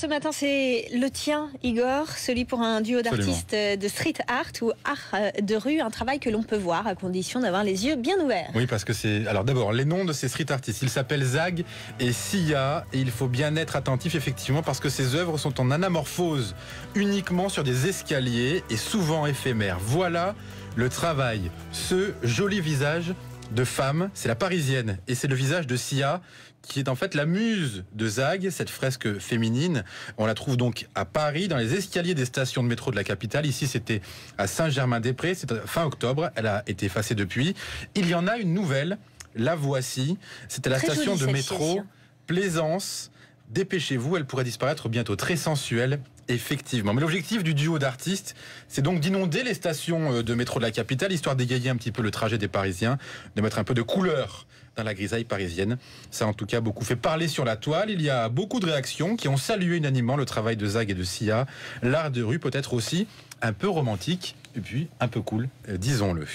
ce matin, c'est le tien, Igor, celui pour un duo d'artistes de street art ou art de rue, un travail que l'on peut voir à condition d'avoir les yeux bien ouverts. Oui, parce que c'est... Alors d'abord, les noms de ces street artistes, ils s'appellent Zag et Sia, et il faut bien être attentif effectivement parce que ces œuvres sont en anamorphose, uniquement sur des escaliers et souvent éphémères. Voilà le travail, ce joli visage de femme, c'est la Parisienne et c'est le visage de Sia qui est en fait la muse de Zag, cette fresque féminine. On la trouve donc à Paris, dans les escaliers des stations de métro de la capitale. Ici, c'était à Saint-Germain-des-Prés, c'était fin octobre, elle a été effacée depuis. Il y en a une nouvelle, la voici, c'était la station de métro Plaisance. Dépêchez-vous, elle pourrait disparaître bientôt, très sensuelle. Effectivement. Mais l'objectif du duo d'artistes, c'est donc d'inonder les stations de métro de la capitale, histoire d'égayer un petit peu le trajet des Parisiens, de mettre un peu de couleur dans la grisaille parisienne. Ça, en tout cas, beaucoup fait parler sur la toile. Il y a beaucoup de réactions qui ont salué unanimement le travail de Zag et de Sia. L'art de rue peut être aussi un peu romantique et puis un peu cool, disons-le.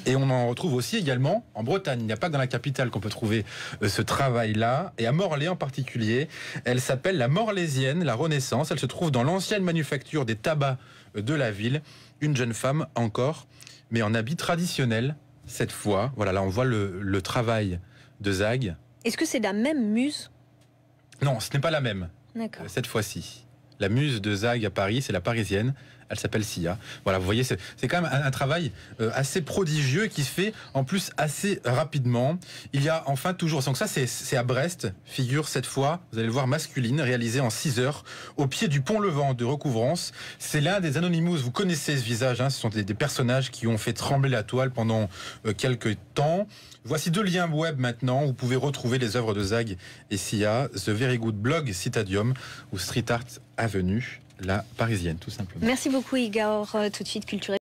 Et on en retrouve aussi également en Bretagne. Il n'y a pas que dans la capitale qu'on peut trouver ce travail-là. Et à Morlaix en particulier, elle s'appelle la Morlaisienne, la Renaissance. Elle se trouve dans l'ancienne manufacture des tabacs de la ville. Une jeune femme encore, mais en habit traditionnel cette fois. Voilà, là on voit le travail de Zag. Est-ce que c'est la même muse? Non, ce n'est pas la même. D'accord. Cette fois-ci. La muse de Zag à Paris, c'est la Parisienne. Elle s'appelle Sia. Voilà, vous voyez, c'est quand même un travail assez prodigieux qui se fait en plus assez rapidement. Il y a enfin toujours, donc ça c'est à Brest, figure cette fois, vous allez le voir, masculine, réalisée en 6 heures, au pied du pont Levant de Recouvrance. C'est l'un des Anonymous, vous connaissez ce visage, hein, ce sont des personnages qui ont fait trembler la toile pendant quelques temps. Voici 2 liens web maintenant, vous pouvez retrouver les œuvres de Zag et Sia, The Very Good Blog Citadium ou Street Art Avenue, la Parisienne tout simplement. Merci beaucoup Igor, tout de suite culturel.